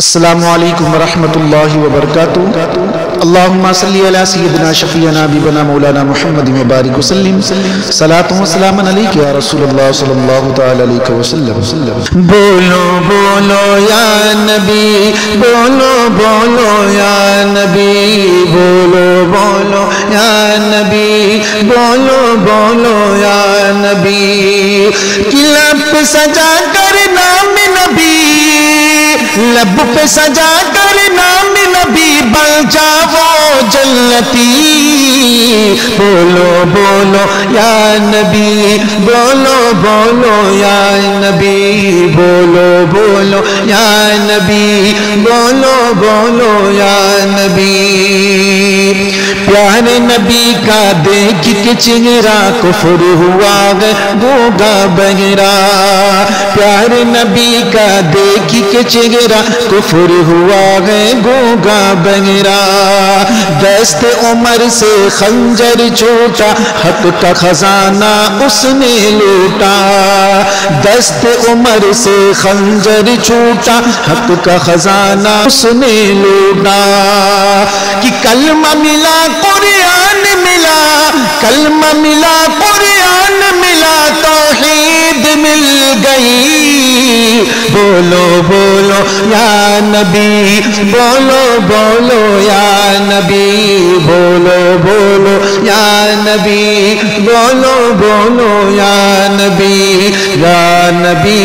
السلام علیکم ورحمۃ اللہ وبرکاتہ۔ اللہم صلی علی سیدنا شفیعنا حبیبنا مولانا محمد مبارک وسلم، صلاۃ و سلام علیک یا رسول اللہ صلی اللہ تعالی علیہ وسلم۔ بولو بولو یا نبی، بولو بولو یا نبی، بولو بولو یا نبی، بولو بولو یا نبی، لب پہ سجا کر نام نبی، لب پہ سجا کر نام نبی بن جاؤ جنتی۔ بولو بولو یا نبی، بولو بولو یا نبی، بولو بولو یا نبی، بولو بولو یا نبی۔ پیارے نبی کا دیکھ کے چہرہ کفر ہوا ہے گوگا بہرا، پیارے نبی کا دیکھ کے چہرہ کفر ہوا ہے گوگا بہرا، دست عمر سے خنجر چھوٹا حق کا خزانہ اس نے لوٹا، دست عمر سے خنجر چھوٹا حق کا خزانہ اس نے لوٹا، کہ کلمہ ملا قرآن ملا، کلمہ ملا قرآن ملا، توحید مل گئی۔ بولو بولو یا نبی، بولو بولو یا نبی، بولو بولو یا نبی، بولو بولو یا نبی، یا نبی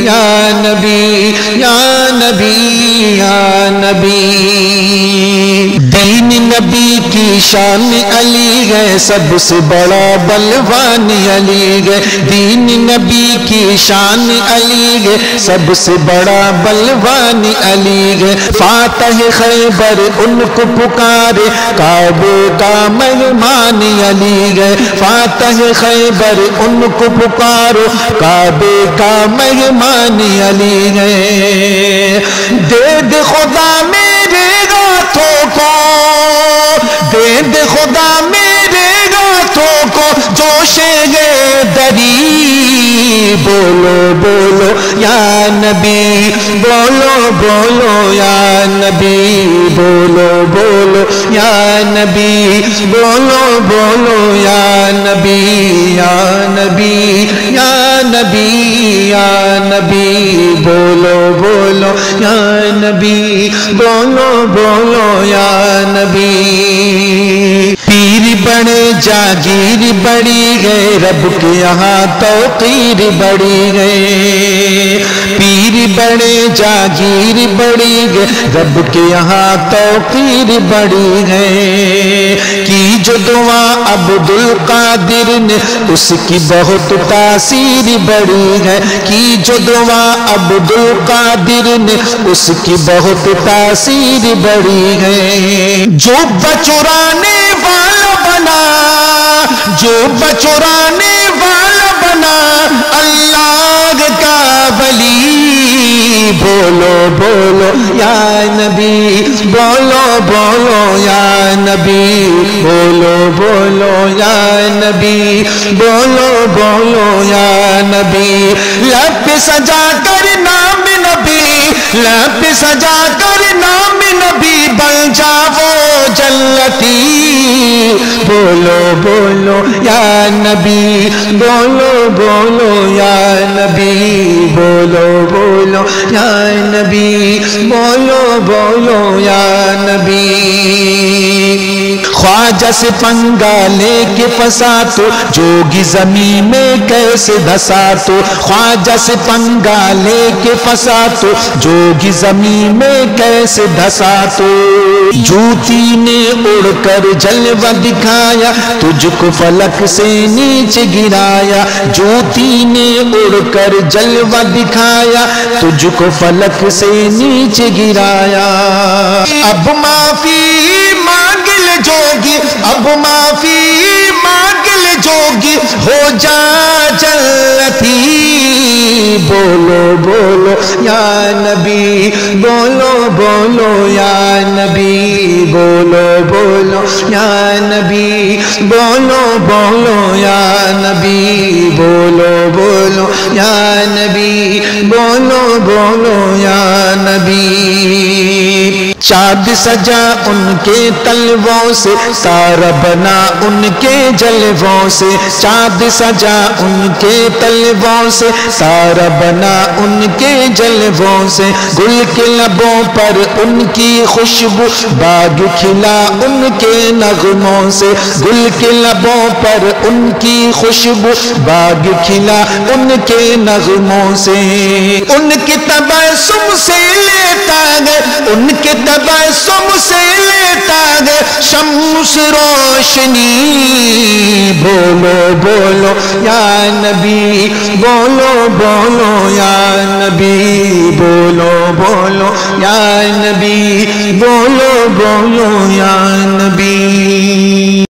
یا نبی یا نبی یا نبی۔ دین نبی کی شان علی ہے، سب سے بڑا بلوان علی ہے، دین نبی کی شان علی ہے، سب سے بڑا بلوان علی ہے، فاتح خیبر ان کو پکارے، کعبے کا مہمان علی ہے، فاتح خیبر ان کو پکارو، کعبے کا مہمان علی ہے، دے دے خدا میرے ہاتھوں کو، دے دے خدا میرے ہاتھوں کو جوش دری۔ بولو بولو یا نبی، بولو بولو یا نبی، بولو بولو یا نبی، بولو بولو یا نبی، یا نبی یا نبی یا نبی، بولو بولو یا نبی، بولو بولو یا نبی۔ پیر بڑے جاگیر بڑی گئے، رب کے یہاں توقیر بڑی گئے، پیر بڑے جاگیر بڑی گئے، رب کے یہاں توقیر بڑی گئے، کی جو دعا عبد القادر نے اس کی بہت تاثیر بڑی ہے، کی جو دعا عبد القادر نے اس کی بہت تاثیر بڑی ہے، جو بچرانے والا بنا، جو بچرانے والا بنا اللہ کا ولی۔ بولو بولو یا نبی، بولو بولو یا نبی، بولو بولو یا نبی، بولو بولو یا نبی، لب پہ سجا کر نام نبی، لب پہ سجا کر نام نبی بن جاؤ جنتی۔ بولو بولو یا نبی، بولو بولو یا نبی، بولو بولو یا نبی، بولو بولو یا نبی۔ خواجہ سے پنگا لے کے پھنسا تو جوگی زمین میں کیسے دھسا تو، خواجہ سے پنگا لے کے پھنسا تو جوگی زمین میں کیسے دھسا تو، جوتی نے اڑ کر جلوہ دکھایا، تجھ کو فلک سے نیچے گرایا، جوتی نے اڑ کر جلوہ دکھایا، تجھ کو فلک سے نیچے گرایا۔ اب معافی مانگ لے جوگی، اب معافی مانگ لے جوگی، ہو جا جنتی۔ بولو بولو یا نبی، بولو بولو یا نبی بولو بولو یا نبی بولو بولو یا نبی بولو بولو یا نبی بولو بولو یا نبی چاند سجا ان کے تلووں سے تارا بنا ان کے جلووں سے چاند سجا ان کے تلووں سے تارا بنا ان کے جلووں سے گل کے لبوں پر ان کی خوشبو باغ کھلا ان کے نغموں سے گل کے لبوں پر ان کی خوشبو باغ کھلا ان کے نغموں سے ان کے تبسم سے لیتا گئے ان کے تبسم سے لیتا گئے شمس روشنی بولو بولو یا نبی بولو بولو یا نبی بولو بولو یا نبی بولو بولو یا نبی